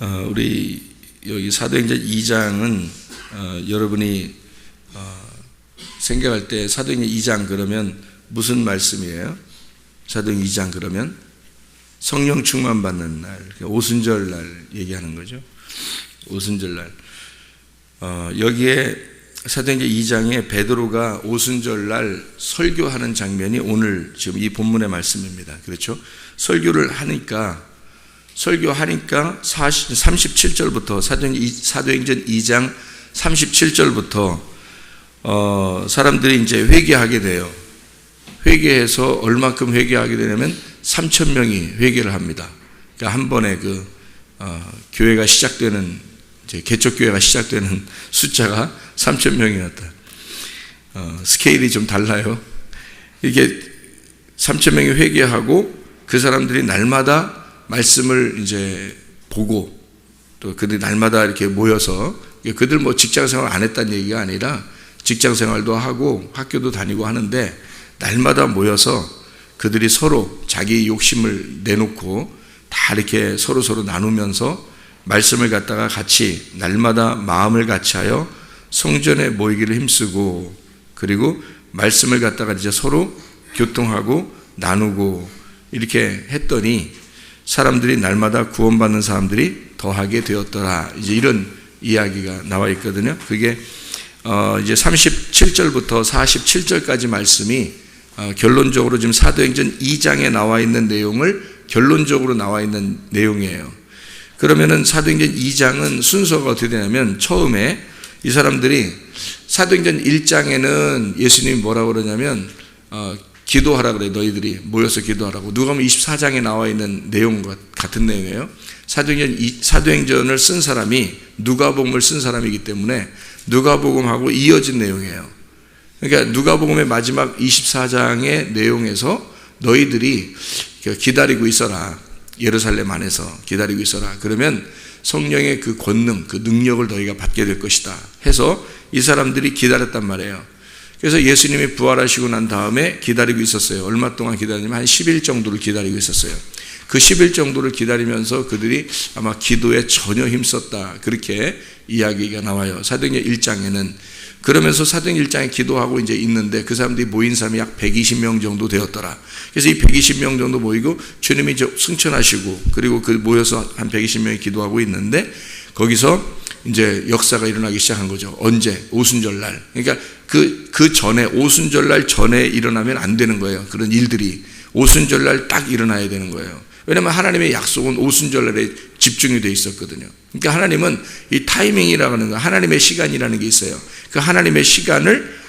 우리 여기 사도행전 2장은 여러분이 생각할 때 사도행전 2장 그러면 무슨 말씀이에요? 사도행전 2장 그러면 성령 충만 받는 날, 오순절 날 얘기하는 거죠. 오순절 날. 여기에 사도행전 2장에 베드로가 오순절 날 설교하는 장면이 오늘 지금 이 본문의 말씀입니다. 그렇죠? 설교를 하니까 37절부터 사도행전 2장 37절부터 사람들이 이제 회개하게 돼요. 회개해서 얼마큼 회개하게 되냐면 3,000명이 회개를 합니다. 그러니까 한 번에 교회가 시작되는 개척교회가 시작되는 숫자가 3,000명이었다. 스케일이 좀 달라요. 이게 3,000명이 회개하고 그 사람들이 날마다 말씀을 이제 보고 또 그들이 날마다 이렇게 모여서 그들 뭐 직장 생활 안 했다는 얘기가 아니라 직장 생활도 하고 학교도 다니고 하는데 날마다 모여서 그들이 서로 자기 욕심을 내놓고 다 이렇게 서로 나누면서 말씀을 갖다가 같이 날마다 마음을 같이 하여 성전에 모이기를 힘쓰고 그리고 말씀을 갖다가 이제 서로 교통하고 나누고 이렇게 했더니 사람들이 날마다 구원받는 사람들이 더하게 되었더라. 이제 이런 이야기가 나와 있거든요. 그게 이제 37절부터 47절까지 말씀이 결론적으로 지금 사도행전 2장에 나와 있는 내용을 결론적으로 나와 있는 내용이에요. 그러면은 사도행전 2장은 순서가 어떻게 되냐면 처음에 이 사람들이 사도행전 1장에는 예수님이 뭐라고 그러냐면 기도하라 그래. 너희들이 모여서 기도하라고. 누가복음 24장에 나와 있는 내용과 같은 내용이에요. 사도행전을 쓴 사람이 누가복음을 쓴 사람이기 때문에 누가복음하고 이어진 내용이에요. 그러니까 누가복음의 마지막 24장의 내용에서 너희들이 기다리고 있어라. 예루살렘 안에서 기다리고 있어라. 그러면 성령의 그 권능, 그 능력을 너희가 받게 될 것이다 해서 이 사람들이 기다렸단 말이에요. 그래서 예수님이 부활하시고 난 다음에 기다리고 있었어요. 얼마 동안 기다리냐면 한 10일 정도를 기다리고 있었어요. 그 10일 정도를 기다리면서 그들이 아마 기도에 전혀 힘썼다. 그렇게 이야기가 나와요. 사도행전 1장에는. 그러면서 사도행전 1장에 기도하고 이제 있는데 그 사람들이 모인 사람이 약 120명 정도 되었더라. 그래서 이 120명 정도 모이고 주님이 승천하시고 그리고 그 모여서 한 120명이 기도하고 있는데 거기서 이제 역사가 일어나기 시작한 거죠. 언제? 오순절 날. 그러니까 그 전에 오순절 날 전에 일어나면 안 되는 거예요. 그런 일들이 오순절 날 딱 일어나야 되는 거예요. 왜냐하면 하나님의 약속은 오순절 날에 집중이 되어 있었거든요. 그러니까 하나님은 이 타이밍이라는 거, 하나님의 시간이라는 게 있어요. 그 하나님의 시간을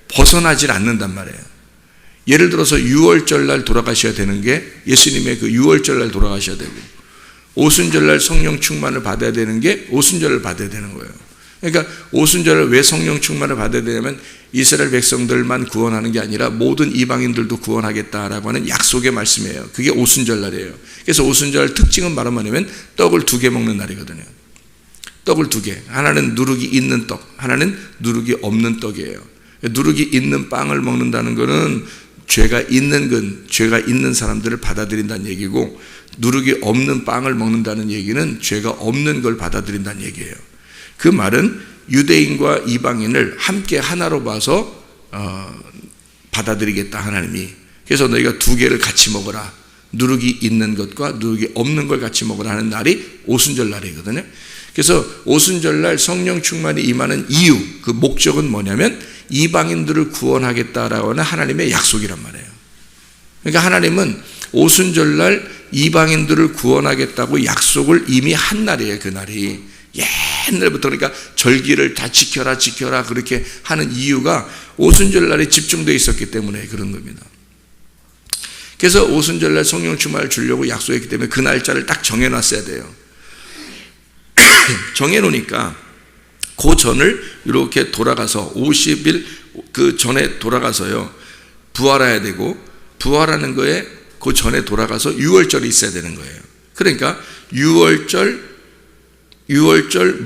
벗어나질 않는단 말이에요. 예를 들어서 6월절 날 돌아가셔야 되는 게 예수님의 그 6월절 날 돌아가셔야 되고 오순절 날 성령 충만을 받아야 되는 게 오순절을 받아야 되는 거예요. 그러니까 오순절을 왜 성령 충만을 받아야 되냐면 이스라엘 백성들만 구원하는 게 아니라 모든 이방인들도 구원하겠다라고 하는 약속의 말씀이에요. 그게 오순절 날이에요. 그래서 오순절 특징은 바로 뭐냐면 떡을 2개 먹는 날이거든요. 떡을 2개. 하나는 누룩이 있는 떡, 하나는 누룩이 없는 떡이에요. 누룩이 있는 빵을 먹는다는 것은 죄가 있는 사람들을 받아들인다는 얘기고 누룩이 없는 빵을 먹는다는 얘기는 죄가 없는 걸 받아들인다는 얘기예요. 그 말은 유대인과 이방인을 함께 하나로 봐서 받아들이겠다 하나님이. 그래서 너희가 2개를 같이 먹어라. 누룩이 있는 것과 누룩이 없는 걸 같이 먹으라 하는 날이 오순절 날이거든요. 그래서 오순절 날 성령 충만이 임하는 이유, 그 목적은 뭐냐면 이방인들을 구원하겠다라고 하는 하나님의 약속이란 말이에요. 그러니까 하나님은 오순절 날 이방인들을 구원하겠다고 약속을 이미 한 날이에요. 그 날이 옛날부터. 그러니까 절기를 다 지켜라 그렇게 하는 이유가 오순절 날에 집중되어 있었기 때문에 그런 겁니다. 그래서 오순절 날 성령 충만을 주려고 약속했기 때문에 그 날짜를 딱 정해놨어야 돼요. 정해놓으니까 그 전을 이렇게 돌아가서 50일 그 전에 돌아가서요 부활해야 되고 부활하는 거에 그 전에 돌아가서 6월절이 있어야 되는 거예요. 그러니까 6월절,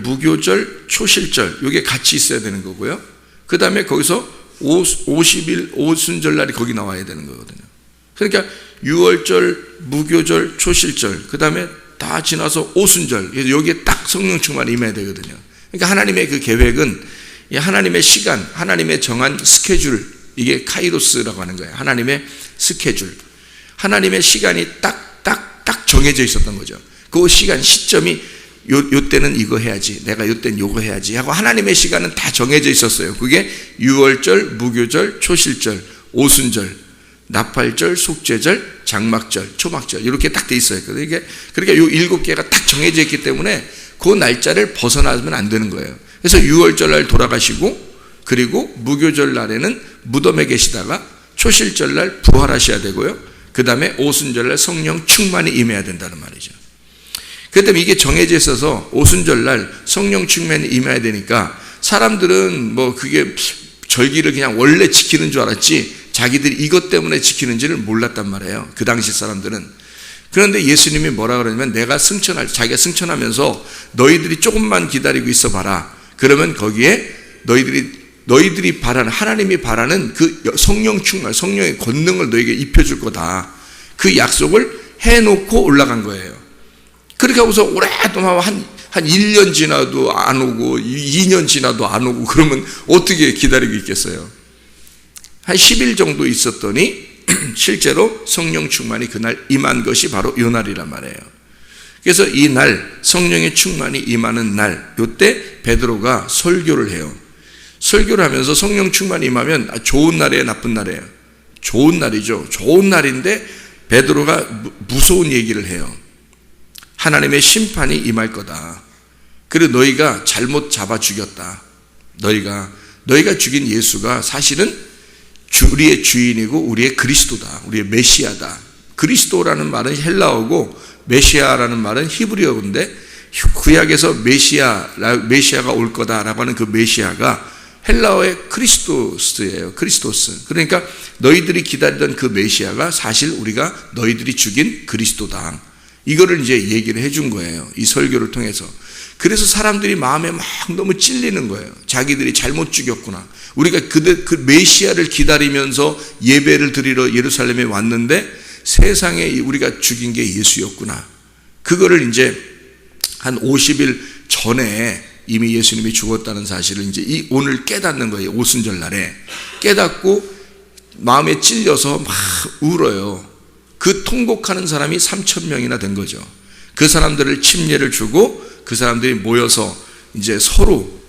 무교절, 초실절 이게 같이 있어야 되는 거고요. 그 다음에 거기서 50일 오순절 날이 거기 나와야 되는 거거든요. 그러니까 6월절, 무교절, 초실절 그 다음에 다 지나서 오순절, 여기에 딱 성령 충만이 임해야 되거든요. 그러니까 하나님의 그 계획은 하나님의 시간, 하나님의 정한 스케줄, 이게 카이로스라고 하는 거예요. 하나님의 스케줄. 하나님의 시간이 딱 정해져 있었던 거죠. 그 시간, 시점이 요 때는 이거 해야지, 내가 요 때는 요거 해야지 하고 하나님의 시간은 다 정해져 있었어요. 그게 유월절, 무교절, 초실절, 오순절, 나팔절, 속죄절, 장막절, 초막절 이렇게 딱 돼 있어요. 그러니까 요 7개가 딱 정해져 있기 때문에 그 날짜를 벗어나면 안 되는 거예요. 그래서 유월절 날 돌아가시고, 그리고 무교절 날에는 무덤에 계시다가 초실절 날 부활하셔야 되고요. 그 다음에 오순절 날 성령 충만이 임해야 된다는 말이죠. 그 때문에 이게 정해져 있어서 오순절 날 성령 충만이 임해야 되니까 사람들은 뭐 그게 절기를 그냥 원래 지키는 줄 알았지 자기들이 이것 때문에 지키는지를 몰랐단 말이에요. 그 당시 사람들은. 그런데 예수님이 뭐라 그러냐면 자기가 승천하면서 너희들이 조금만 기다리고 있어 봐라. 그러면 거기에 너희들이 바라는, 하나님이 바라는 그 성령 충만, 성령의 권능을 너에게 입혀줄 거다. 그 약속을 해놓고 올라간 거예요. 그렇게 하고서 오랫동안 한 1년 지나도 안 오고 2년 지나도 안 오고 그러면 어떻게 기다리고 있겠어요? 한 10일 정도 있었더니 실제로 성령 충만이 그날 임한 것이 바로 이 날이란 말이에요. 그래서 이 날 성령의 충만이 임하는 날, 이때 베드로가 설교를 해요. 설교를 하면서 성령 충만이 임하면 좋은 날이에요, 나쁜 날이에요? 좋은 날이죠. 좋은 날인데 베드로가 무서운 얘기를 해요. 하나님의 심판이 임할 거다. 그리고 너희가 잘못 잡아 죽였다. 너희가 죽인 예수가 사실은 우리의 주인이고 우리의 그리스도다. 우리의 메시아다. 그리스도라는 말은 헬라어고 메시아라는 말은 히브리어인데 구약에서 메시아가 올 거다라고 하는 그 메시아가 헬라어의 크리스토스예요. 크리스토스. 그러니까 너희들이 기다리던 그 메시아가 사실 너희들이 죽인 그리스도다. 이거를 이제 얘기를 해준 거예요. 이 설교를 통해서. 그래서 사람들이 마음에 막 너무 찔리는 거예요. 자기들이 잘못 죽였구나. 우리가 그 메시아를 기다리면서 예배를 드리러 예루살렘에 왔는데 세상에 우리가 죽인 게 예수였구나. 그거를 이제 한 50일 전에 이미 예수님이 죽었다는 사실을 이제 오늘 깨닫는 거예요. 오순절 날에. 깨닫고 마음에 찔려서 막 울어요. 그 통곡하는 사람이 3,000명이나 된 거죠. 그 사람들을 침례를 주고 그 사람들이 모여서 이제 서로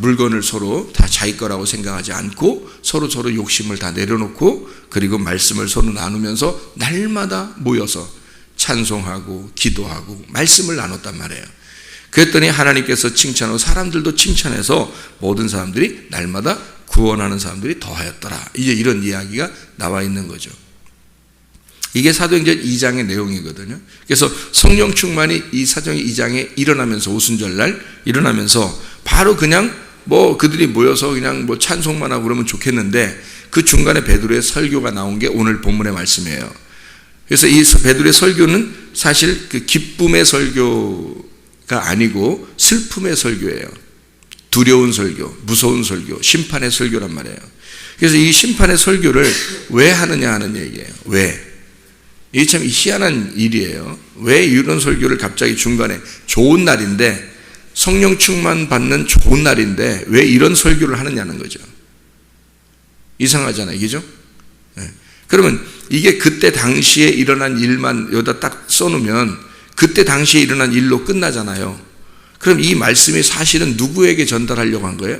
물건을 서로 다 자기 거라고 생각하지 않고 서로 욕심을 다 내려놓고 그리고 말씀을 서로 나누면서 날마다 모여서 찬송하고 기도하고 말씀을 나눴단 말이에요. 그랬더니 하나님께서 칭찬하고 사람들도 칭찬해서 모든 사람들이 날마다 구원하는 사람들이 더하였더라. 이제 이런 이야기가 나와 있는 거죠. 이게 사도행전 2장의 내용이거든요. 그래서 성령 충만이 이 사도행전 2장에 일어나면서 오순절 날 일어나면서 바로 그냥 그들이 모여서 그냥 찬송만 하고 그러면 좋겠는데 그 중간에 베드로의 설교가 나온 게 오늘 본문의 말씀이에요. 그래서 이 베드로의 설교는 사실 그 기쁨의 설교가 아니고 슬픔의 설교예요. 두려운 설교, 무서운 설교, 심판의 설교란 말이에요. 그래서 이 심판의 설교를 왜 하느냐 하는 얘기예요. 왜? 이게 참 희한한 일이에요. 왜 이런 설교를 갑자기 중간에 좋은 날인데 성령 충만 받는 좋은 날인데 왜 이런 설교를 하느냐는 거죠. 이상하잖아요. 이게죠? 네. 그러면 이게 그때 당시에 일어난 일만 여기다 딱 써놓으면 그때 당시에 일어난 일로 끝나잖아요. 그럼 이 말씀이 사실은 누구에게 전달하려고 한 거예요?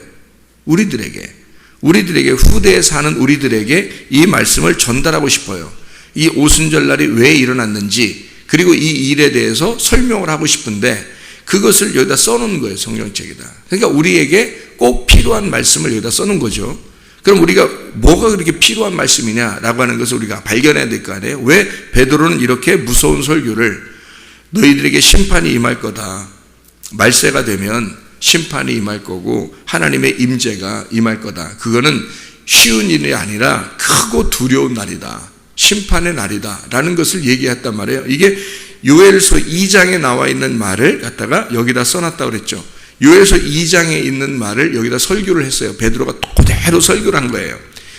우리들에게 후대에 사는 우리들에게 이 말씀을 전달하고 싶어요. 이 오순절날이 왜 일어났는지 그리고 이 일에 대해서 설명을 하고 싶은데 그것을 여기다 써놓은 거예요. 성경책에다. 그러니까 우리에게 꼭 필요한 말씀을 여기다 써놓은 거죠. 그럼 우리가 뭐가 그렇게 필요한 말씀이냐라고 하는 것을 우리가 발견해야 될 거 아니에요. 왜 베드로는 이렇게 무서운 설교를 너희들에게 심판이 임할 거다. 말세가 되면 심판이 임할 거고 하나님의 임재가 임할 거다. 그거는 쉬운 일이 아니라 크고 두려운 날이다. 심판의 날이다 라는 것을 얘기했단 말이에요. 이게 요엘서 2장에 나와 있는 말을 갖다가 여기다 써놨다고 그랬죠. 요엘서 2장에 있는 말을 여기다 설교를 했어요. 베드로가 그대로 설교를 한 거예요.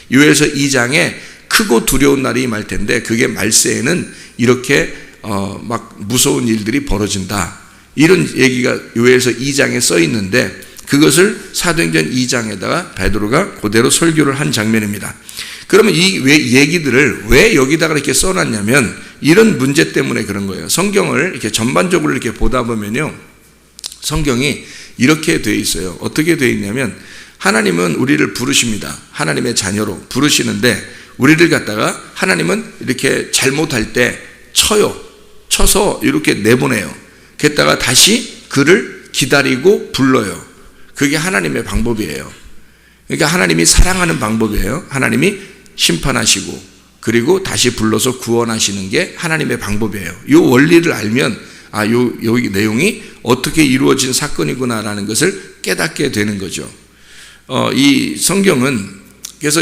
요엘서 2장에 크고 두려운 날이 임할 텐데 그게 말세에는 이렇게 막 무서운 일들이 벌어진다. 이런 얘기가 요엘서 2장에 써 있는데 그것을 사도행전 2장에다가 베드로가 그대로 설교를 한 장면입니다. 그러면 이 얘기들을 왜 여기다가 이렇게 써놨냐면 이런 문제 때문에 그런 거예요. 성경을 이렇게 전반적으로 이렇게 보다 보면요, 성경이 이렇게 되어 있어요. 어떻게 되어 있냐면 하나님은 우리를 부르십니다. 하나님의 자녀로 부르시는데 우리를 갖다가 하나님은 이렇게 잘못할 때 쳐서 이렇게 내보내요. 그랬다가 다시 그를 기다리고 불러요. 그게 하나님의 방법이에요. 그러니까 하나님이 사랑하는 방법이에요. 하나님이 심판하시고 그리고 다시 불러서 구원하시는 게 하나님의 방법이에요. 이 원리를 알면 여기 내용이 어떻게 이루어진 사건이구나라는 것을 깨닫게 되는 거죠. 이 성경은 그래서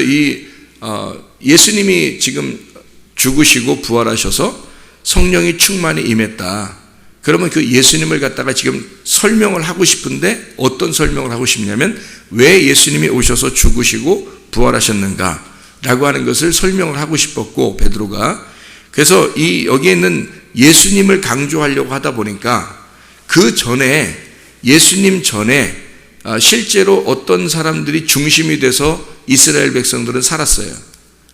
예수님이 지금 죽으시고 부활하셔서 성령이 충만히 임했다. 그러면 그 예수님을 갖다가 지금 설명을 하고 싶은데 어떤 설명을 하고 싶냐면 왜 예수님이 오셔서 죽으시고 부활하셨는가 라고 하는 것을 설명을 하고 싶었고 베드로가 그래서 여기에 있는 예수님을 강조하려고 하다 보니까 그 전에 예수님 전에 실제로 어떤 사람들이 중심이 돼서 이스라엘 백성들은 살았어요.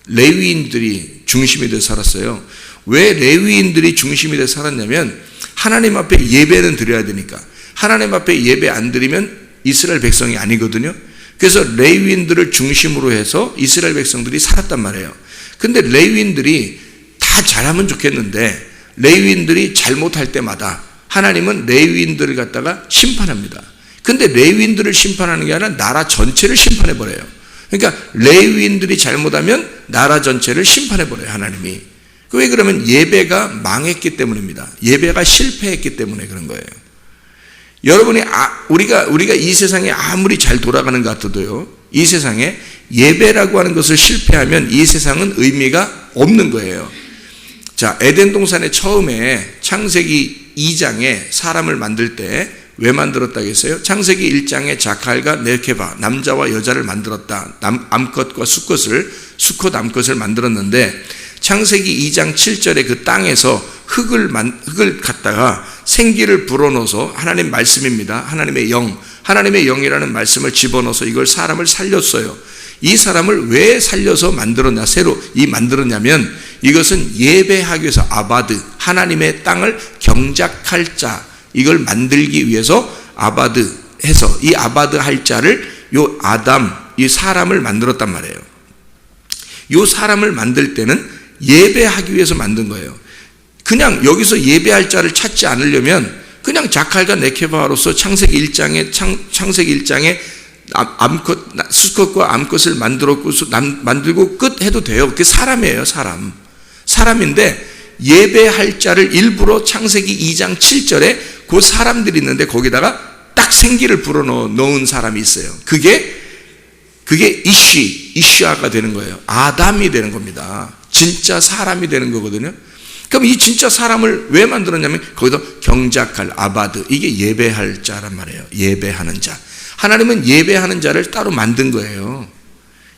레위인들이 중심이 돼서 살았어요. 왜 레위인들이 중심이 돼서 살았냐면 하나님 앞에 예배는 드려야 되니까 하나님 앞에 예배 안 드리면 이스라엘 백성이 아니거든요. 그래서 레위인들을 중심으로 해서 이스라엘 백성들이 살았단 말이에요. 근데 레위인들이 다 잘하면 좋겠는데 레위인들이 잘못할 때마다 하나님은 레위인들을 갖다가 심판합니다. 근데 레위인들을 심판하는 게 아니라 나라 전체를 심판해버려요. 그러니까 레위인들이 잘못하면 나라 전체를 심판해버려요, 하나님이. 왜 그러면 예배가 망했기 때문입니다. 예배가 실패했기 때문에 그런 거예요. 여러분이 우리가 이 세상에 아무리 잘 돌아가는 것 같아도요, 이 세상에 예배라고 하는 것을 실패하면 이 세상은 의미가 없는 거예요. 자, 에덴 동산에 처음에 창세기 2장에 사람을 만들 때 왜 만들었다고 했어요? 창세기 1장에 자칼과 메케바 남자와 여자를 만들었다. 암컷과 수컷 암컷을 만들었는데 창세기 2장 7절에 그 땅에서 흙을 갖다가 생기를 불어넣어서 하나님 말씀입니다. 하나님의 영이라는 말씀을 집어넣어서 이걸 사람을 살렸어요. 이 사람을 왜 살려서 만들었냐, 새로 만들었냐면 이것은 예배하기 위해서 아바드, 하나님의 땅을 경작할 자, 이걸 만들기 위해서 아바드 해서 이 아바드 할 자를 이 사람을 만들었단 말이에요. 이 사람을 만들 때는 예배하기 위해서 만든 거예요. 그냥 여기서 예배할 자를 찾지 않으려면 그냥 자칼과 네케바로서 창세기 1장에 수컷과 암컷을 만들고 끝 해도 돼요. 그게 사람이에요, 사람인데 예배할 자를 일부러 창세기 2장 7절에 그 사람들이 있는데 거기다가 딱 생기를 불어넣은 사람이 있어요. 그게 이슈아가 되는 거예요. 아담이 되는 겁니다. 진짜 사람이 되는 거거든요. 그럼 이 진짜 사람을 왜 만들었냐면 거기다 경작할 아바드, 이게 예배할 자란 말이에요. 예배하는 자. 하나님은 예배하는 자를 따로 만든 거예요.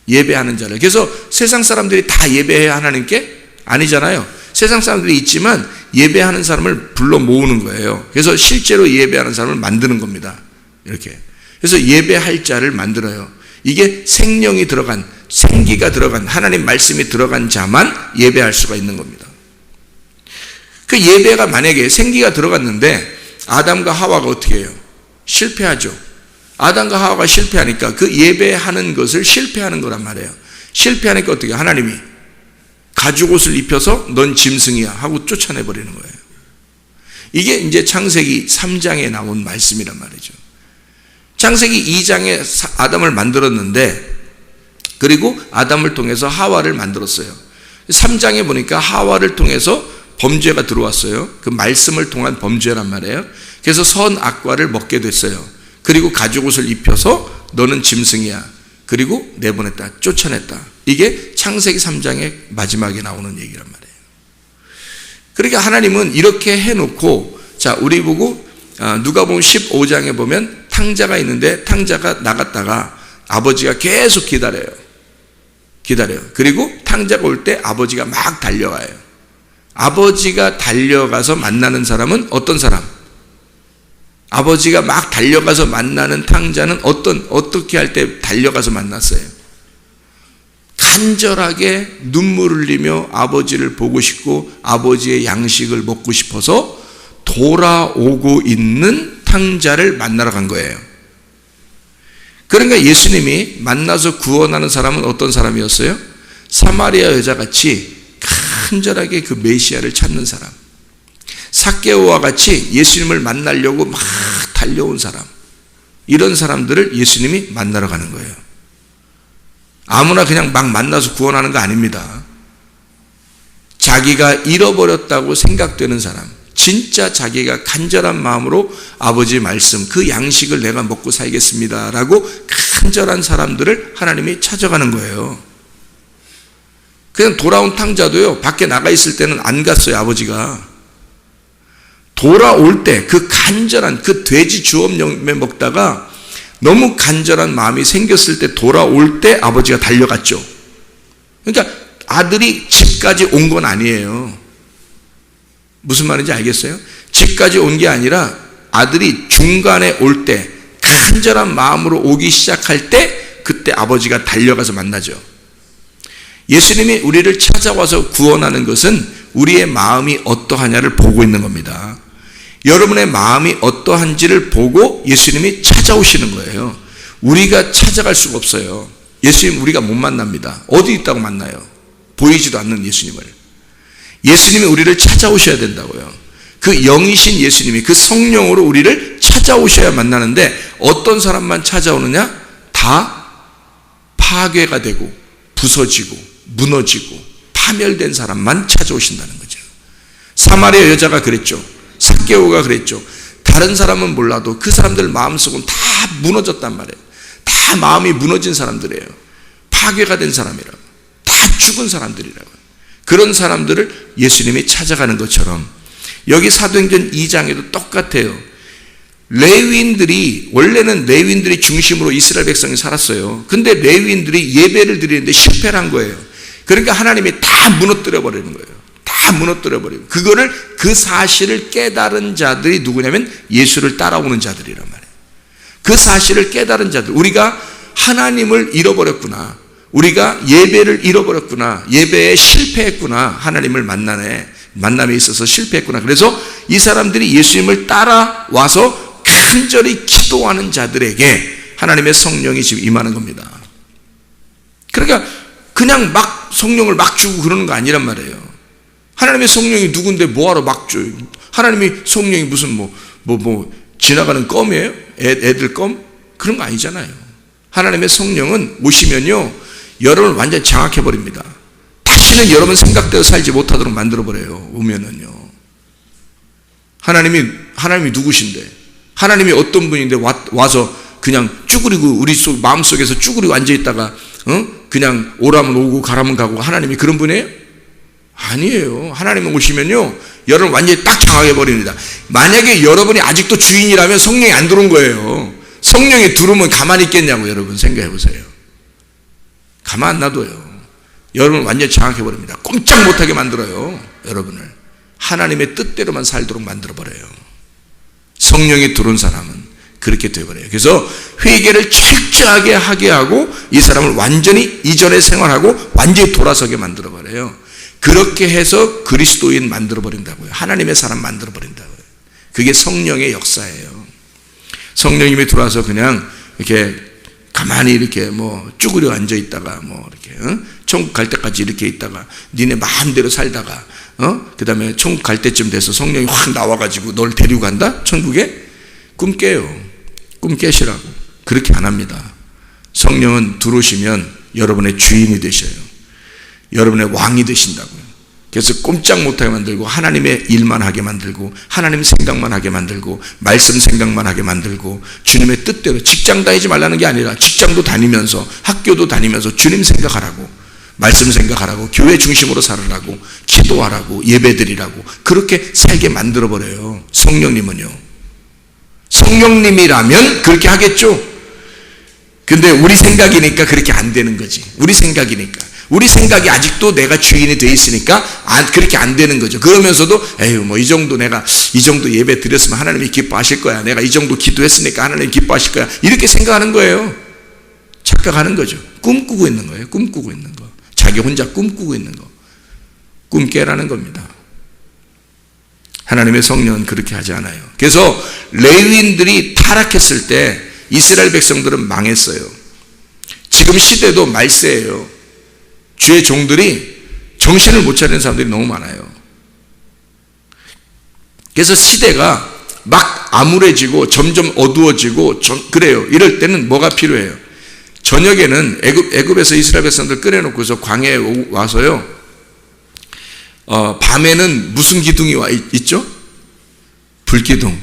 예배하는 자를. 그래서 세상 사람들이 다 예배해야 하나님께? 아니잖아요. 세상 사람들이 있지만 예배하는 사람을 불러 모으는 거예요. 그래서 실제로 예배하는 사람을 만드는 겁니다. 이렇게. 그래서 예배할 자를 만들어요. 이게 생명이 들어간, 생기가 들어간, 하나님 말씀이 들어간 자만 예배할 수가 있는 겁니다. 그 예배가 만약에 생기가 들어갔는데 아담과 하와가 어떻게 해요? 실패하죠. 아담과 하와가 실패하니까 그 예배하는 것을 실패하는 거란 말이에요. 실패하니까 어떻게 해요? 하나님이 가죽옷을 입혀서 넌 짐승이야 하고 쫓아내버리는 거예요. 이게 이제 창세기 3장에 나온 말씀이란 말이죠. 창세기 2장에 아담을 만들었는데 그리고 아담을 통해서 하와를 만들었어요. 3장에 보니까 하와를 통해서 범죄가 들어왔어요. 그 말씀을 통한 범죄란 말이에요. 그래서 선악과를 먹게 됐어요. 그리고 가죽옷을 입혀서 너는 짐승이야. 그리고 내보냈다, 쫓아냈다. 이게 창세기 3장의 마지막에 나오는 얘기란 말이에요. 그러니까 하나님은 이렇게 해놓고, 자, 우리 보고 누가복음 15장에 보면 탕자가 있는데 탕자가 나갔다가 아버지가 계속 기다려요. 그리고 탕자가 올 때 아버지가 막 달려와요. 아버지가 달려가서 만나는 사람은 어떤 사람? 아버지가 막 달려가서 만나는 탕자는 어떻게 할 때 달려가서 만났어요? 간절하게 눈물 흘리며 아버지를 보고 싶고 아버지의 양식을 먹고 싶어서 돌아오고 있는 탕자를 만나러 간 거예요. 그러니까 예수님이 만나서 구원하는 사람은 어떤 사람이었어요? 사마리아 여자같이 간절하게 그 메시아를 찾는 사람, 삭개오와 같이 예수님을 만나려고 막 달려온 사람, 이런 사람들을 예수님이 만나러 가는 거예요. 아무나 그냥 막 만나서 구원하는 거 아닙니다. 자기가 잃어버렸다고 생각되는 사람, 진짜 자기가 간절한 마음으로 아버지의 말씀, 그 양식을 내가 먹고 살겠습니다 라고 간절한 사람들을 하나님이 찾아가는 거예요. 그냥 돌아온 탕자도요, 밖에 나가 있을 때는 안 갔어요. 아버지가 돌아올 때 그 간절한, 그 돼지 주업염에 먹다가 너무 간절한 마음이 생겼을 때, 돌아올 때 아버지가 달려갔죠. 그러니까 아들이 집까지 온 건 아니에요. 무슨 말인지 알겠어요? 집까지 온 게 아니라 아들이 중간에 올 때, 간절한 마음으로 오기 시작할 때, 그때 아버지가 달려가서 만나죠. 예수님이 우리를 찾아와서 구원하는 것은 우리의 마음이 어떠하냐를 보고 있는 겁니다. 여러분의 마음이 어떠한지를 보고 예수님이 찾아오시는 거예요. 우리가 찾아갈 수가 없어요. 예수님 우리가 못 만납니다. 어디 있다고 만나요? 보이지도 않는 예수님을. 예수님이 우리를 찾아오셔야 된다고요. 그 영이신 예수님이 그 성령으로 우리를 찾아오셔야 만나는데, 어떤 사람만 찾아오느냐? 다 파괴가 되고 부서지고 무너지고 파멸된 사람만 찾아오신다는 거죠. 사마리아 여자가 그랬죠. 삭개오가 그랬죠. 다른 사람은 몰라도 그 사람들 마음속은 다 무너졌단 말이에요. 다 마음이 무너진 사람들이에요. 파괴가 된 사람이라고, 다 죽은 사람들이라고. 그런 사람들을 예수님이 찾아가는 것처럼 여기 사도행전 2장에도 똑같아요. 레위인들이, 원래는 레위인들이 중심으로 이스라엘 백성이 살았어요. 근데 레위인들이 예배를 드리는데 실패를 한 거예요. 그러니까 하나님이 다 무너뜨려 버리는 거예요. 다 무너뜨려 버리고, 그거를, 그 사실을 깨달은 자들이 누구냐면 예수를 따라오는 자들이란 말이에요. 그 사실을 깨달은 자들, 우리가 하나님을 잃어버렸구나, 우리가 예배를 잃어버렸구나, 예배에 실패했구나, 하나님을 만남에 있어서 실패했구나. 그래서 이 사람들이 예수님을 따라와서 간절히 기도하는 자들에게 하나님의 성령이 지금 임하는 겁니다. 그러니까 그냥 막 성령을 막 주고 그러는 거 아니란 말이에요. 하나님의 성령이 누군데 뭐하러 막 줘요? 하나님이 성령이 무슨 지나가는 껌이에요? 애들 껌? 그런 거 아니잖아요. 하나님의 성령은 오시면요, 여러분을 완전히 장악해버립니다. 다시는 여러분 생각대로 살지 못하도록 만들어버려요. 오면은요. 하나님이 누구신데? 하나님이 어떤 분인데 와서 그냥 쭈그리고, 우리 마음속에서 쭈그리고 앉아있다가 그냥 오라면 오고 가라면 가고, 하나님이 그런 분이에요? 아니에요. 하나님이 오시면요, 여러분 완전히 딱 장악해버립니다. 만약에 여러분이 아직도 주인이라면 성령이 안 들어온 거예요. 성령이 들어오면 가만히 있겠냐고 여러분 생각해보세요. 가만 안 놔둬요. 여러분을 완전히 장악해버립니다. 꼼짝 못하게 만들어요. 여러분을 하나님의 뜻대로만 살도록 만들어버려요. 성령이 들어온 사람은 그렇게 되어버려요. 그래서 회개를 철저하게 하게 하고 이 사람을 완전히 이전의 생활하고 완전히 돌아서게 만들어버려요. 그렇게 해서 그리스도인 만들어버린다고요. 하나님의 사람 만들어버린다고요. 그게 성령의 역사예요. 성령님이 들어와서 그냥 이렇게 가만히 이렇게 쭈그려 앉아있다가 이렇게 천국 갈 때까지 이렇게 있다가 니네 마음대로 살다가 그 다음에 천국 갈 때쯤 돼서 성령이 확 나와가지고 널 데리고 간다? 천국에? 꿈 깨요. 꿈 깨시라고. 그렇게 안 합니다. 성령은 들어오시면 여러분의 주인이 되셔요. 여러분의 왕이 되신다고요. 그래서 꼼짝 못하게 만들고 하나님의 일만 하게 만들고 하나님 생각만 하게 만들고 말씀 생각만 하게 만들고 주님의 뜻대로, 직장 다니지 말라는 게 아니라 직장도 다니면서 학교도 다니면서 주님 생각하라고, 말씀 생각하라고, 교회 중심으로 살으라고, 기도하라고, 예배드리라고, 그렇게 살게 만들어버려요. 성령님은요. 성령님이라면 그렇게 하겠죠. 근데 우리 생각이니까 그렇게 안 되는 거지. 우리 생각이니까. 우리 생각이 아직도 내가 주인이 돼 있으니까 그렇게 안 되는 거죠. 그러면서도 에휴 뭐 이 정도 내가 이 정도 예배 드렸으면 하나님이 기뻐하실 거야. 내가 이 정도 기도했으니까 하나님이 기뻐하실 거야. 이렇게 생각하는 거예요. 착각하는 거죠. 꿈꾸고 있는 거예요. 꿈꾸고 있는 거. 자기 혼자 꿈꾸고 있는 거. 꿈 깨라는 겁니다. 하나님의 성령은 그렇게 하지 않아요. 그래서 레위인들이 타락했을 때 이스라엘 백성들은 망했어요. 지금 시대도 말세예요. 주의 종들이 정신을 못 차리는 사람들이 너무 많아요. 그래서 시대가 막 암울해지고 점점 어두워지고 그래요. 이럴 때는 뭐가 필요해요? 저녁에는 애굽에서 이스라엘 백성들 끌어놓고서 광야에 와서요. 밤에는 무슨 기둥이 와 있죠? 불기둥.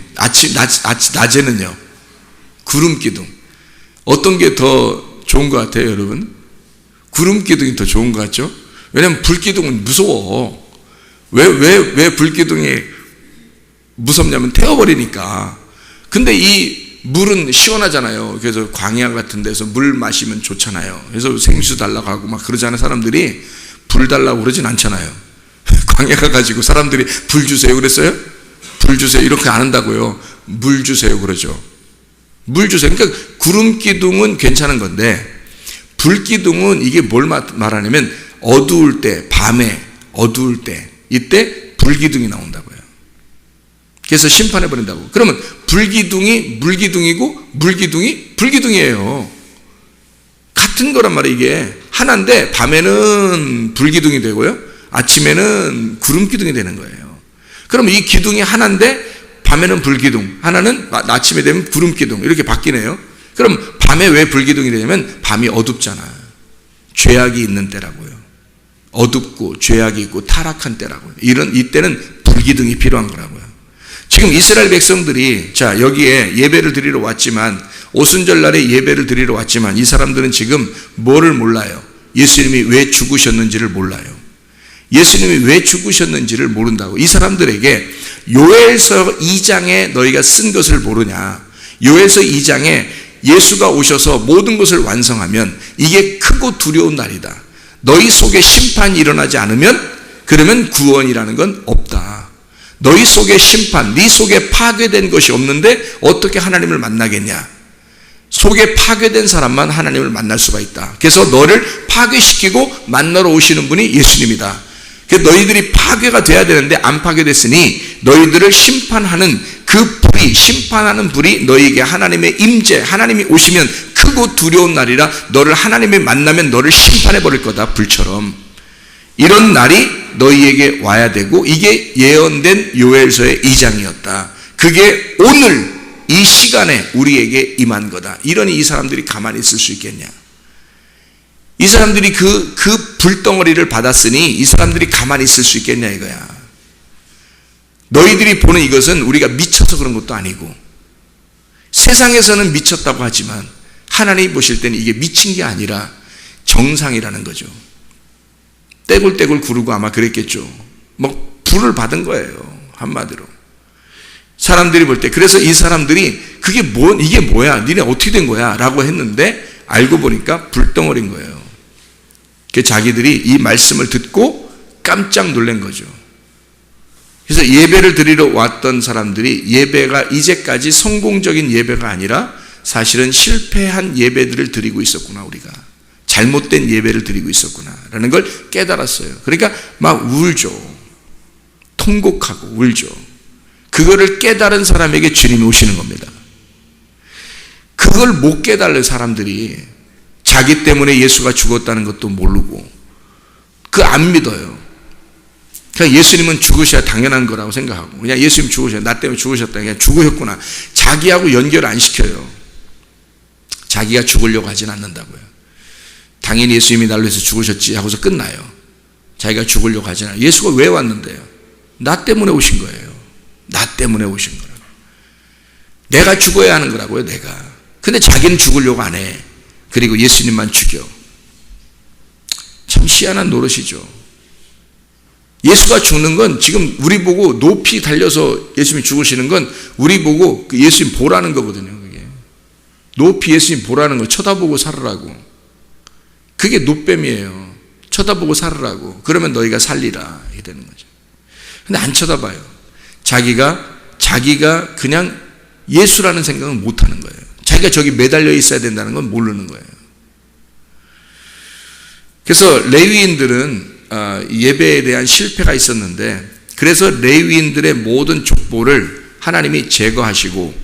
낮에는요. 구름 기둥. 어떤 게 더 좋은 것 같아요, 여러분? 구름 기둥이 더 좋은 것 같죠? 왜냐하면 불기둥은 무서워. 왜 불기둥이 무섭냐면 태워버리니까. 근데 이 물은 시원하잖아요. 그래서 광야 같은 데서 물 마시면 좋잖아요. 그래서 생수 달라고 하고 막 그러잖아요. 사람들이 불 달라고 그러진 않잖아요. 광야 가가지고 사람들이 불 주세요 그랬어요? 불 주세요 이렇게 안 한다고요. 물 주세요 그러죠. 물 주세요. 그러니까 구름 기둥은 괜찮은 건데 불 기둥은 이게 뭘 말하냐면 어두울 때, 밤에 어두울 때 이때 불 기둥이 나온다고요. 그래서 심판해 버린다고. 그러면 불기둥이 물기둥이고 물기둥이 불기둥이에요. 같은 거란 말이에요. 이게 하나인데 밤에는 불기둥이 되고요. 아침에는 구름 기둥이 되는 거예요. 그럼 이 기둥이 하나인데 밤에는 불기둥, 하나는 아침에 되면 구름 기둥 이렇게 바뀌네요. 그럼 밤에 왜 불기둥이 되냐면 밤이 어둡잖아. 죄악이 있는 때라고요. 어둡고 죄악이 있고 타락한 때라고요. 이때는 불기둥이 필요한 거라고요. 지금 이스라엘 백성들이 자 여기에 예배를 드리러 왔지만 오순절날에 예배를 드리러 왔지만 이 사람들은 지금 뭐를 몰라요? 예수님이 왜 죽으셨는지를 몰라요. 예수님이 왜 죽으셨는지를 모른다고. 이 사람들에게 요엘서 2장에 너희가 쓴 것을 모르냐. 요엘서 2장에 예수가 오셔서 모든 것을 완성하면 이게 크고 두려운 날이다. 너희 속에 심판이 일어나지 않으면 그러면 구원이라는 건 없다. 너희 속에 심판, 네 속에 파괴된 것이 없는데 어떻게 하나님을 만나겠냐. 속에 파괴된 사람만 하나님을 만날 수가 있다. 그래서 너를 파괴시키고 만나러 오시는 분이 예수님이다. 너희들이 파괴가 돼야 되는데 안 파괴됐으니 너희들을 심판하는 그 불이, 심판하는 불이 너희에게 하나님의 임재, 하나님이 오시면 크고 두려운 날이라 너를 하나님이 만나면 너를 심판해 버릴 거다. 불처럼. 이런 날이 너희에게 와야 되고 이게 예언된 요엘서의 2장이었다. 그게 오늘 이 시간에 우리에게 임한 거다. 이러니 이 사람들이 가만히 있을 수 있겠냐. 이 사람들이 그 불덩어리를 받았으니 이 사람들이 가만히 있을 수 있겠냐 이거야. 너희들이 보는 이것은 우리가 미쳐서 그런 것도 아니고 세상에서는 미쳤다고 하지만 하나님이 보실 때는 이게 미친 게 아니라 정상이라는 거죠. 떼굴떼굴 구르고 아마 그랬겠죠. 뭐 불을 받은 거예요. 한마디로. 사람들이 볼 때 그래서 이 사람들이 이게 뭐야? 니네 어떻게 된 거야? 라고 했는데 알고 보니까 불덩어리인 거예요. 자기들이 이 말씀을 듣고 깜짝 놀란 거죠. 그래서 예배를 드리러 왔던 사람들이 예배가 이제까지 성공적인 예배가 아니라 사실은 실패한 예배들을 드리고 있었구나. 우리가 잘못된 예배를 드리고 있었구나 라는 걸 깨달았어요. 그러니까 막 울죠. 통곡하고 울죠. 그거를 깨달은 사람에게 주님이 오시는 겁니다. 그걸 못 깨달은 사람들이 자기 때문에 예수가 죽었다는 것도 모르고 안 믿어요. 그냥 예수님은 죽으셔야 당연한 거라고 생각하고 그냥 예수님 죽으셔야 나 때문에 죽으셨다. 그냥 죽으셨구나. 자기하고 연결 안 시켜요. 자기가 죽으려고 하진 않는다고요. 당연히 예수님이 날로 해서 죽으셨지 하고서 끝나요. 자기가 죽으려고 하진 않아요. 예수가 왜 왔는데요? 나 때문에 오신 거예요. 나 때문에 오신 거라고. 내가 죽어야 하는 거라고요. 내가. 근데 자기는 죽으려고 안 해. 그리고 예수님만 죽여. 참 희한한 노릇이죠. 예수가 죽는 건 지금 우리 보고 높이 달려서 예수님이 죽으시는 건 우리 보고 예수님 보라는 거거든요. 그게. 높이 예수님 보라는 거 쳐다보고 살으라고. 그게 노뱀이에요. 쳐다보고 살으라고. 그러면 너희가 살리라. 이렇게 되는 거죠. 근데 안 쳐다봐요. 자기가 그냥 예수라는 생각은 못 하는 거예요. 자기가 저기 매달려 있어야 된다는 건 모르는 거예요. 그래서 레위인들은 예배에 대한 실패가 있었는데, 그래서 레위인들의 모든 족보를 하나님이 제거하시고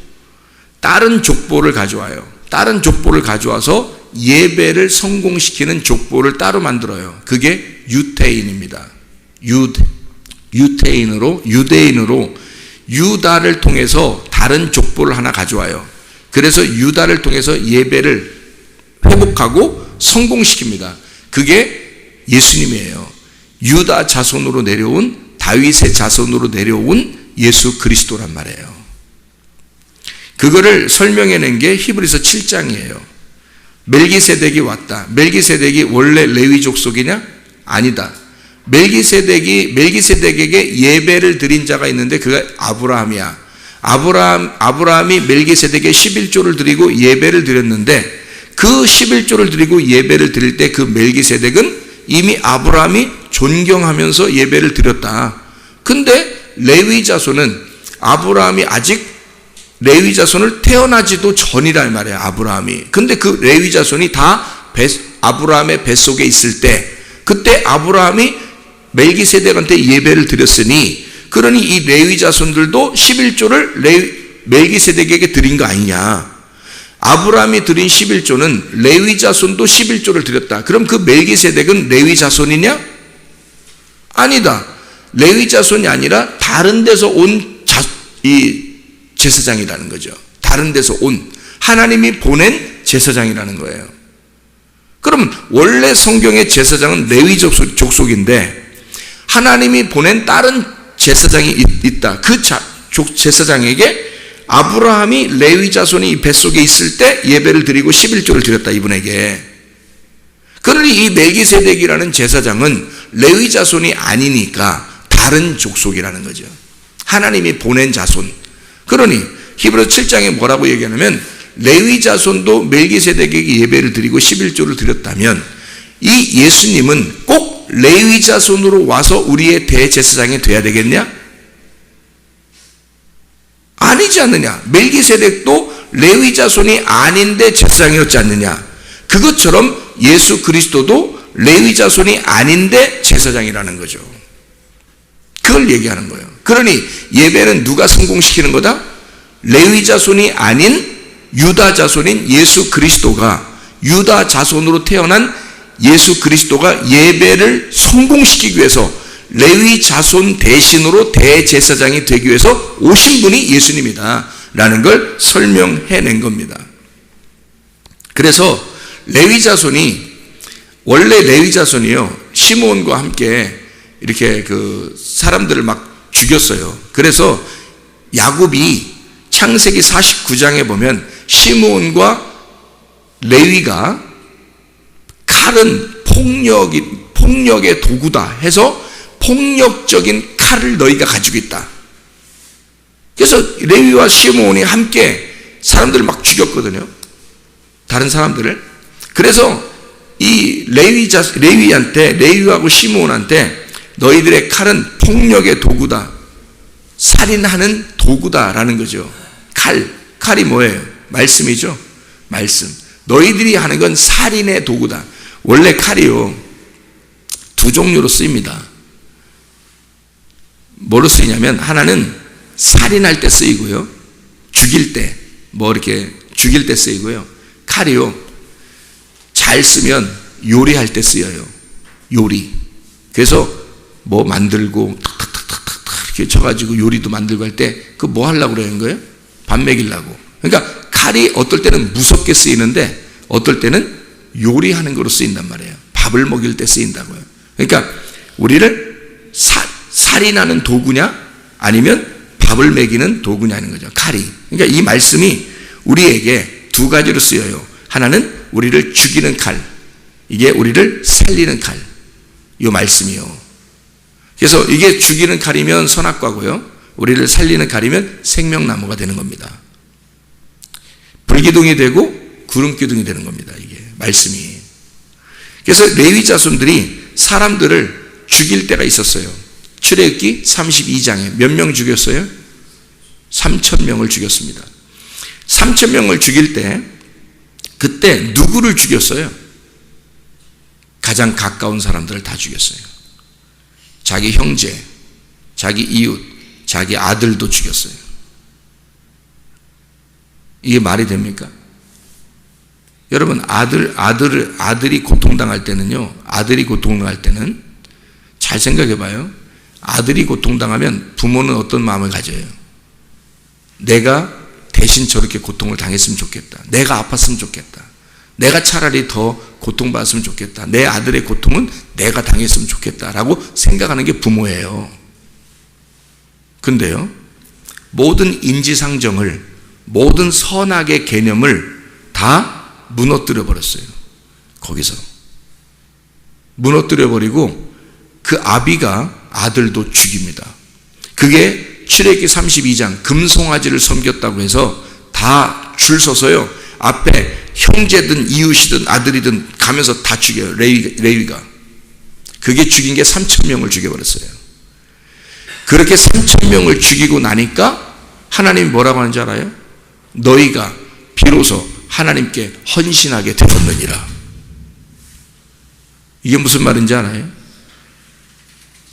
다른 족보를 가져와요. 다른 족보를 가져와서 예배를 성공시키는 족보를 따로 만들어요. 그게 유태인입니다. 유대인으로 유다를 통해서 다른 족보를 하나 가져와요. 그래서 유다를 통해서 예배를 회복하고 성공시킵니다. 그게 예수님이에요. 유다 자손으로 내려온, 다윗의 자손으로 내려온 예수 그리스도란 말이에요. 그거를 설명해낸 게 히브리서 7장이에요. 멜기세덱이 왔다. 멜기세덱이 원래 레위 족속이냐? 아니다. 멜기세덱에게 예배를 드린 자가 있는데 그가 아브라함이야. 아브라함이 멜기세덱에 11조를 드리고 예배를 드렸는데, 그 11조를 드리고 예배를 드릴 때 그 멜기세덱은 이미 아브라함이 존경하면서 예배를 드렸다. 근데 레위 자손은 아브라함이 아직 레위 자손을 태어나지도 전이란 말이에요. 아브라함이. 근데 그 레위 자손이 다 아브라함의 뱃속에 있을 때, 그때 아브라함이 멜기세덱한테 예배를 드렸으니, 그러니 이 레위 자손들도 11조를 멜기세덱에게 드린 거 아니냐. 아브라함이 드린 11조는 레위 자손도 11조를 드렸다. 그럼 그 멜기세덱은 레위 자손이냐? 아니다. 레위 자손이 아니라 다른 데서 온 제사장이라는 거죠. 다른 데서 온 하나님이 보낸 제사장이라는 거예요. 그럼 원래 성경의 제사장은 레위 족속인데 하나님이 보낸 다른 제사장이 있다. 그 제사장에게 아브라함이 레위 자손이 이 뱃속에 있을 때 예배를 드리고 11조를 드렸다. 이분에게. 그러니 이 멜기세덱이라는 제사장은 레위 자손이 아니니까 다른 족속이라는 거죠. 하나님이 보낸 자손. 그러니 히브리서 7장에 뭐라고 얘기하냐면, 레위 자손도 멜기세덱에게 예배를 드리고 11조를 드렸다면 이 예수님은 꼭 레위 자손으로 와서 우리의 대제사장이 돼야 되겠냐? 아니지 않느냐. 멜기세덱도 레위 자손이 아닌데 제사장이었지 않느냐. 그것처럼 예수 그리스도도 레위 자손이 아닌데 제사장이라는 거죠. 그걸 얘기하는 거예요. 그러니 예배는 누가 성공시키는 거다? 레위 자손이 아닌 유다 자손인 예수 그리스도가, 유다 자손으로 태어난 예수 그리스도가 예배를 성공시키기 위해서 레위 자손 대신으로 대제사장이 되기 위해서 오신 분이 예수님이다 라는 걸 설명해낸 겁니다. 그래서 레위 자손이, 원래 레위 자손이요, 시므온과 함께 이렇게 그 사람들을 막 죽였어요. 그래서 야곱이 창세기 49장에 보면 시므온과 레위가 칼은 폭력의 도구다 해서 폭력적인 칼을 너희가 가지고 있다. 그래서 레위와 시므온이 함께 사람들을 막 죽였거든요. 다른 사람들을. 그래서 이 레위하고 시므온한테 너희들의 칼은 폭력의 도구다. 살인하는 도구다라는 거죠. 칼이 뭐예요? 말씀이죠. 말씀. 너희들이 하는 건 살인의 도구다. 원래 칼이요, 두 종류로 쓰입니다. 뭐로 쓰이냐면, 하나는 살인할 때 쓰이고요, 죽일 때, 이렇게 죽일 때 쓰이고요. 칼이요, 잘 쓰면 요리할 때 쓰여요. 요리. 그래서 만들고 탁탁탁탁탁 이렇게 쳐가지고 요리도 만들고 할 때 그 뭐 하려고 그러는 거예요? 밥 먹이려고. 그러니까 칼이 어떨 때는 무섭게 쓰이는데 어떨 때는 요리하는 거로 쓰인단 말이에요. 밥을 먹일 때 쓰인다고요. 그러니까 우리를 살인하는 도구냐 아니면 밥을 먹이는 도구냐는 거죠. 칼이. 그러니까 이 말씀이 우리에게 두 가지로 쓰여요. 하나는 우리를 죽이는 칼, 이게 우리를 살리는 칼, 이 말씀이요. 그래서 이게 죽이는 칼이면 선악과고요, 우리를 살리는 칼이면 생명나무가 되는 겁니다. 불기둥이 되고 구름기둥이 되는 겁니다. 이게 말씀이. 그래서 레위 자손들이 사람들을 죽일 때가 있었어요. 출애굽기 32장에 몇 명 죽였어요? 3,000명을 죽였습니다. 3,000명을 죽일 때 그때 누구를 죽였어요? 가장 가까운 사람들을 다 죽였어요. 자기 형제, 자기 이웃, 자기 아들도 죽였어요. 이게 말이 됩니까? 여러분, 아들이 고통당할 때는요, 아들이 고통당할 때는 잘 생각해 봐요. 아들이 고통당하면 부모는 어떤 마음을 가져요? 내가 대신 저렇게 고통을 당했으면 좋겠다. 내가 아팠으면 좋겠다. 내가 차라리 더 고통받았으면 좋겠다. 내 아들의 고통은 내가 당했으면 좋겠다라고 생각하는 게 부모예요. 근데요, 모든 인지상정을, 모든 선악의 개념을 다 무너뜨려 버렸어요. 거기서 무너뜨려 버리고 그 아비가 아들도 죽입니다. 그게 출애굽기 32장 금송아지를 섬겼다고 해서 다 줄 서서요, 앞에 형제든 이웃이든 아들이든 가면서 다 죽여요. 레위가. 그게 죽인 게 3,000명을 죽여버렸어요. 그렇게 3,000명을 죽이고 나니까 하나님이 뭐라고 하는지 알아요? 너희가 비로소 하나님께 헌신하게 되었느니라. 이게 무슨 말인지 알아요?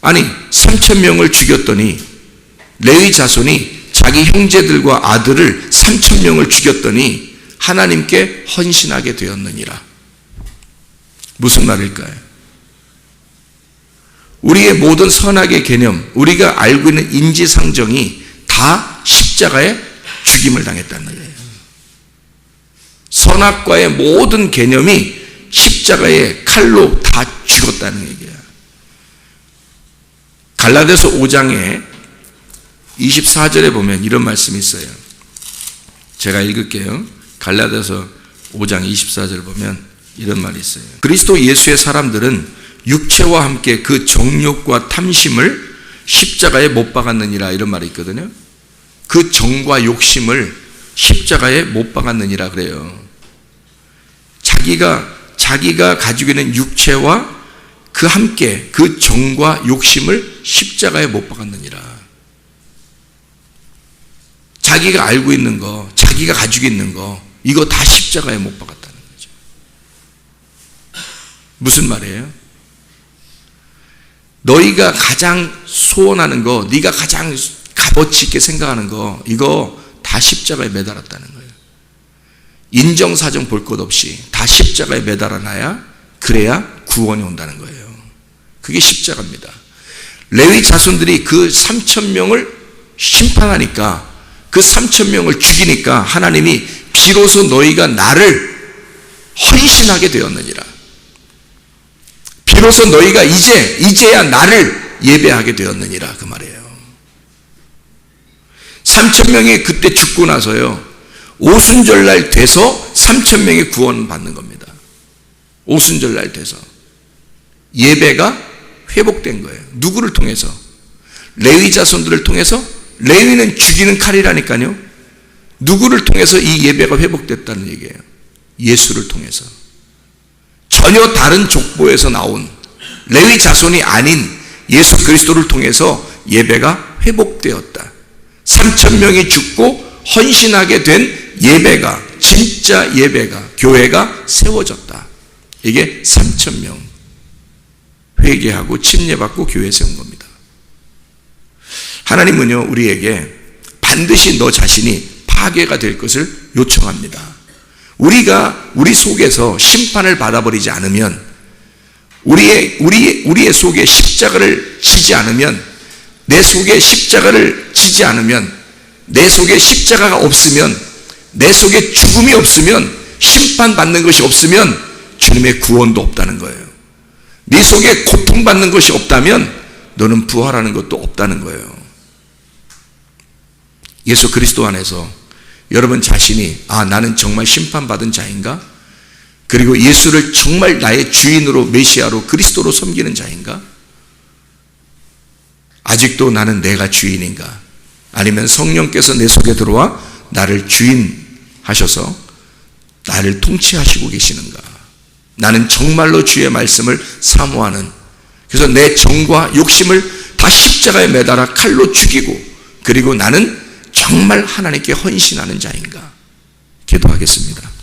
아니, 3,000명을 죽였더니 레위 자손이 자기 형제들과 아들을 3,000명을 죽였더니 하나님께 헌신하게 되었느니라. 무슨 말일까요? 우리의 모든 선악의 개념, 우리가 알고 있는 인지상정이 다 십자가에 죽임을 당했다는 거예요. 선악과의 모든 개념이 십자가의 칼로 다 죽었다는 얘기예요. 갈라디아서 5장에 24절에 보면 이런 말씀이 있어요. 제가 읽을게요. 갈라디아서 5장 24절 보면 이런 말이 있어요. 그리스도 예수의 사람들은 육체와 함께 그 정욕과 탐심을 십자가에 못 박았느니라, 이런 말이 있거든요. 그 정과 욕심을 십자가에 못 박았느니라 그래요. 자기가 가지고 있는 육체와 그 함께 그 정과 욕심을 십자가에 못 박았느니라. 자기가 알고 있는 거, 자기가 가지고 있는 거, 이거 다 십자가에 못 박았다는 거죠. 무슨 말이에요? 너희가 가장 소원하는 거, 네가 가장 값어치 있게 생각하는 거, 이거 다 십자가에 매달았다는 거예요. 인정사정 볼 것 없이 다 십자가에 매달아놔야, 그래야 구원이 온다는 거예요. 그게 십자가입니다. 레위 자손들이 그 3,000명을 심판하니까, 그 3,000명을 죽이니까 하나님이 비로소 너희가 나를 헌신하게 되었느니라. 비로소 너희가 이제야 나를 예배하게 되었느니라, 그 말이에요. 3,000명이 그때 죽고 나서요, 오순절날 돼서 3,000명이 구원 받는 겁니다. 오순절날 돼서 예배가 회복된 거예요. 누구를 통해서? 레위 자손들을 통해서. 레위는 죽이는 칼이라니까요. 누구를 통해서 이 예배가 회복됐다는 얘기예요? 예수를 통해서. 전혀 다른 족보에서 나온 레위 자손이 아닌 예수 그리스도를 통해서 예배가 회복되었다. 3,000명이 죽고 헌신하게 된 예배가, 진짜 예배가, 교회가 세워졌다. 이게 3,000명 회개하고 침례받고 교회 세운 겁니다. 하나님은요, 우리에게 반드시 너 자신이 파괴가 될 것을 요청합니다. 우리 속에서 심판을 받아버리지 않으면, 우리의 속에 십자가를 지지 않으면, 내 속에 십자가를 지지 않으면, 내 속에 십자가가 없으면, 내 속에 죽음이 없으면, 심판받는 것이 없으면 주님의 구원도 없다는 거예요. 네 속에 고통받는 것이 없다면 너는 부활하는 것도 없다는 거예요. 예수 그리스도 안에서 여러분 자신이 나는 정말 심판받은 자인가? 그리고 예수를 정말 나의 주인으로, 메시아로, 그리스도로 섬기는 자인가? 아직도 나는 내가 주인인가? 아니면 성령께서 내 속에 들어와 나를 주인하셔서 나를 통치하시고 계시는가? 나는 정말로 주의 말씀을 사모하는, 그래서 내 정과 욕심을 다 십자가에 매달아 칼로 죽이고, 그리고 나는 정말 하나님께 헌신하는 자인가? 기도하겠습니다.